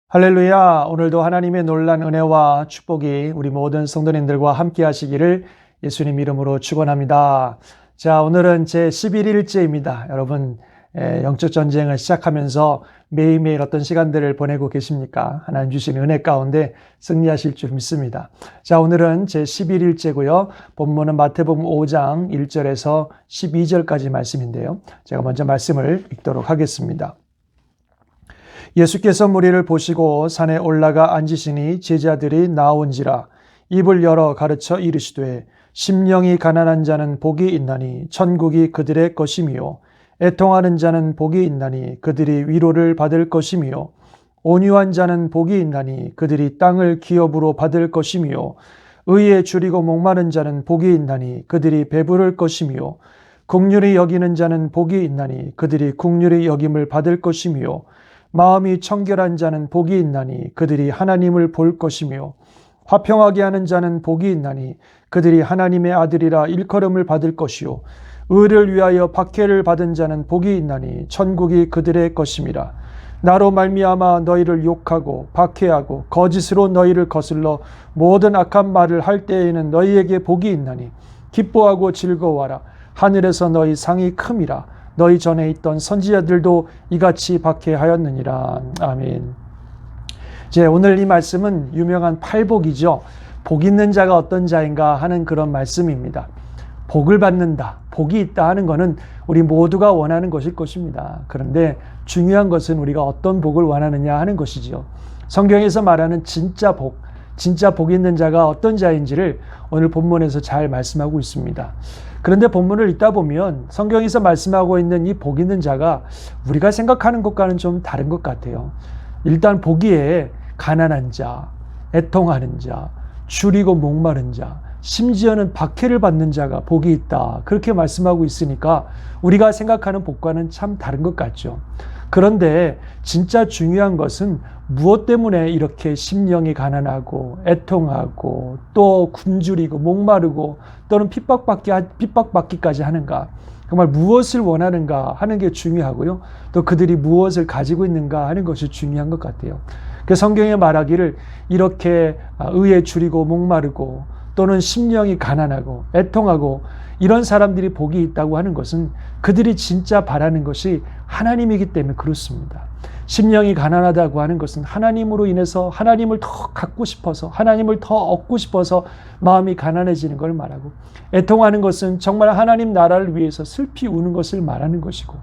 할렐루야. 오늘도 하나님의 놀란 은혜와 축복이 우리 모든 성도님들과 함께 하시기를 예수님 이름으로 축원합니다. 자, 오늘은 제 11일째입니다. 여러분, 영적 전쟁을 시작하면서 매일매일 어떤 시간들을 보내고 계십니까? 하나님 주신 은혜 가운데 승리하실 줄 믿습니다. 자, 오늘은 제 11일째고요. 본문은 마태복음 5장 1절에서 12절까지 말씀인데요. 제가 먼저 말씀을 읽도록 하겠습니다. 예수께서 무리를 보시고 산에 올라가 앉으시니 제자들이 나온지라 입을 열어 가르쳐 이르시되 심령이 가난한 자는 복이 있나니 천국이 그들의 것이미요 애통하는 자는 복이 있나니 그들이 위로를 받을 것이미요 온유한 자는 복이 있나니 그들이 땅을 기업으로 받을 것이미요 의에 줄이고 목마른 자는 복이 있나니 그들이 배부를 것이미요 긍휼히 여기는 자는 복이 있나니 그들이 긍휼히 여김을 받을 것이미요 마음이 청결한 자는 복이 있나니 그들이 하나님을 볼 것이며 화평하게 하는 자는 복이 있나니 그들이 하나님의 아들이라 일컬음을 받을 것이요 의를 위하여 박해를 받은 자는 복이 있나니 천국이 그들의 것임이라. 나로 말미암아 너희를 욕하고 박해하고 거짓으로 너희를 거슬러 모든 악한 말을 할 때에는 너희에게 복이 있나니 기뻐하고 즐거워하라. 하늘에서 너희 상이 큼이라. 너희 전에 있던 선지자들도 이같이 박해하였느니라. 아멘. 이제 오늘 이 말씀은 유명한 팔복이죠. 복 있는 자가 어떤 자인가 하는 그런 말씀입니다. 복을 받는다, 복이 있다 하는 것은 우리 모두가 원하는 것일 것입니다. 그런데 중요한 것은 우리가 어떤 복을 원하느냐 하는 것이죠. 성경에서 말하는 진짜 복 있는 자가 어떤 자인지를 오늘 본문에서 잘 말씀하고 있습니다. 그런데 본문을 읽다 보면 성경에서 말씀하고 있는 이 복 있는 자가 우리가 생각하는 것과는 좀 다른 것 같아요. 일단 보기에 가난한 자, 애통하는 자, 줄이고 목마른 자, 심지어는 박해를 받는 자가 복이 있다. 그렇게 말씀하고 있으니까 우리가 생각하는 복과는 참 다른 것 같죠. 그런데 진짜 중요한 것은 무엇 때문에 이렇게 심령이 가난하고 애통하고 또 굶주리고 목마르고 또는 핍박받기까지 하는가, 정말 무엇을 원하는가 하는 게 중요하고요. 또 그들이 무엇을 가지고 있는가 하는 것이 중요한 것 같아요. 그 성경에 말하기를 이렇게 의에 줄이고 목마르고 또는 심령이 가난하고 애통하고 이런 사람들이 복이 있다고 하는 것은 그들이 진짜 바라는 것이 하나님이기 때문에 그렇습니다. 심령이 가난하다고 하는 것은 하나님으로 인해서 하나님을 더 갖고 싶어서 하나님을 더 얻고 싶어서 마음이 가난해지는 걸 말하고, 애통하는 것은 정말 하나님 나라를 위해서 슬피 우는 것을 말하는 것이고,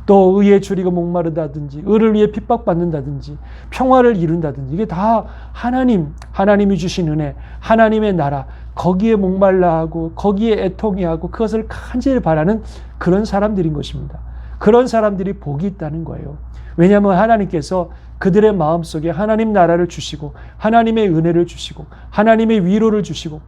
또 의에 줄이고 목마르다든지 의를 위해 핍박받는다든지 평화를 이룬다든지 이게 다 하나님이 주신 은혜, 하나님의 나라, 거기에 목말라 하고 거기에 애통해 하고 그것을 간절히 바라는 그런 사람들인 것입니다. 그런 사람들이 복이 있다는 거예요. 왜냐하면 하나님께서 그들의 마음속에 하나님 나라를 주시고 하나님의 은혜를 주시고 하나님의 위로를 주시고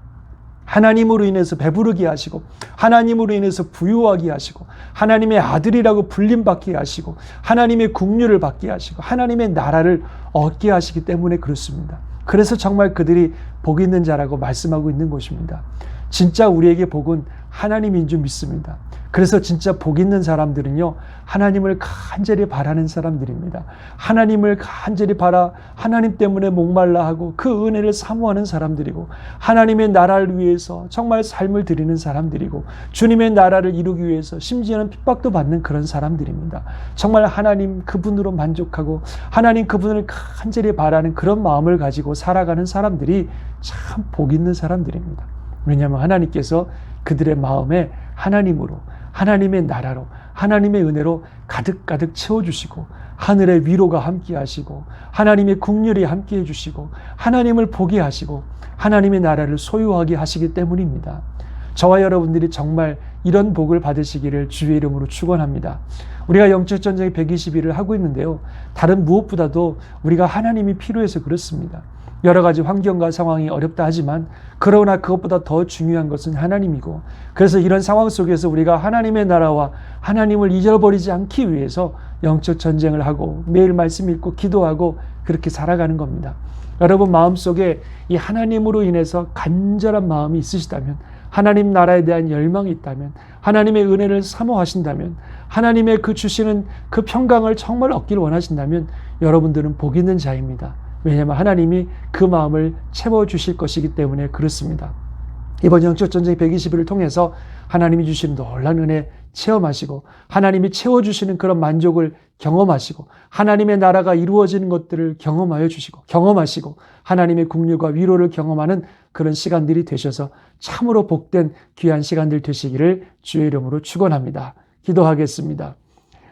하나님으로 인해서 배부르게 하시고 하나님으로 인해서 부유하게 하시고 하나님의 아들이라고 불림받게 하시고 하나님의 긍휼을 받게 하시고 하나님의 나라를 얻게 하시기 때문에 그렇습니다. 그래서 정말 그들이 복 있는 자라고 말씀하고 있는 것입니다. 진짜 우리에게 복은 하나님인 줄 믿습니다. 그래서 진짜 복 있는 사람들은요, 하나님을 간절히 바라는 사람들입니다. 하나님을 간절히 바라 하나님 때문에 목말라 하고 그 은혜를 사모하는 사람들이고, 하나님의 나라를 위해서 정말 삶을 드리는 사람들이고, 주님의 나라를 이루기 위해서 심지어는 핍박도 받는 그런 사람들입니다. 정말 하나님 그분으로 만족하고 하나님 그분을 간절히 바라는 그런 마음을 가지고 살아가는 사람들이 참 복 있는 사람들입니다. 왜냐하면 하나님께서 그들의 마음에 하나님으로, 하나님의 나라로, 하나님의 은혜로 가득가득 채워주시고 하늘의 위로가 함께 하시고 하나님의 긍휼이 함께 해주시고 하나님을 보게 하시고 하나님의 나라를 소유하게 하시기 때문입니다. 저와 여러분들이 정말 이런 복을 받으시기를 주의 이름으로 축원합니다. 우리가 영적 전쟁 120일을 하고 있는데요, 다른 무엇보다도 우리가 하나님이 필요해서 그렇습니다. 여러 가지 환경과 상황이 어렵다 하지만 그러나 그것보다 더 중요한 것은 하나님이고, 그래서 이런 상황 속에서 우리가 하나님의 나라와 하나님을 잊어버리지 않기 위해서 영적 전쟁을 하고 매일 말씀 읽고 기도하고 그렇게 살아가는 겁니다. 여러분 마음속에 이 하나님으로 인해서 간절한 마음이 있으시다면, 하나님 나라에 대한 열망이 있다면, 하나님의 은혜를 사모하신다면, 하나님의 그 주시는 그 평강을 정말 얻기를 원하신다면 여러분들은 복 있는 자입니다. 왜냐하면 하나님이 그 마음을 채워주실 것이기 때문에 그렇습니다. 이번 영적 전쟁 120일을 통해서 하나님이 주신 놀라운 은혜 체험하시고, 하나님이 채워주시는 그런 만족을 경험하시고, 하나님의 나라가 이루어지는 것들을 경험하시고 하나님의 긍휼과 위로를 경험하는 그런 시간들이 되셔서 참으로 복된 귀한 시간들 되시기를 주의 이름으로 축원합니다. 기도하겠습니다.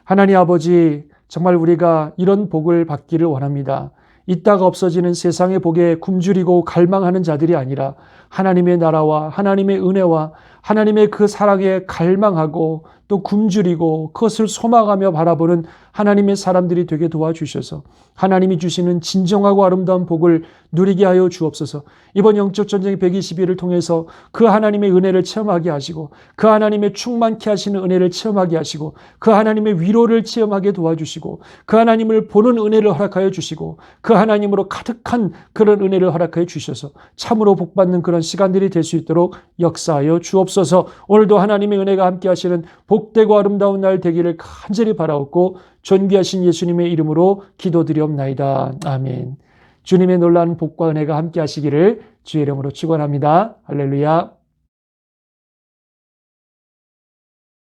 하나님 아버지, 정말 우리가 이런 복을 받기를 원합니다. 있다가 없어지는 세상의 복에 굶주리고 갈망하는 자들이 아니라 하나님의 나라와 하나님의 은혜와 하나님의 그 사랑에 갈망하고 또 굶주리고 그것을 소망하며 바라보는 하나님의 사람들이 되게 도와주셔서 하나님이 주시는 진정하고 아름다운 복을 누리게 하여 주옵소서. 이번 영적 전쟁 120일을 통해서 그 하나님의 은혜를 체험하게 하시고, 그 하나님의 충만케 하시는 은혜를 체험하게 하시고, 그 하나님의 위로를 체험하게 도와주시고, 그 하나님을 보는 은혜를 허락하여 주시고, 그 하나님으로 가득한 그런 은혜를 허락하여 주셔서 참으로 복받는 그런 시간들이 될 수 있도록 역사하여 주옵소서. 오늘도 하나님의 은혜가 함께 하시는 복되고 아름다운 날 되기를 간절히 바라옵고 존귀하신 예수님의 이름으로 기도드리옵나이다. 아멘. 주님의 놀라운 복과 은혜가 함께 하시기를 주의 이름으로 축원합니다. 할렐루야.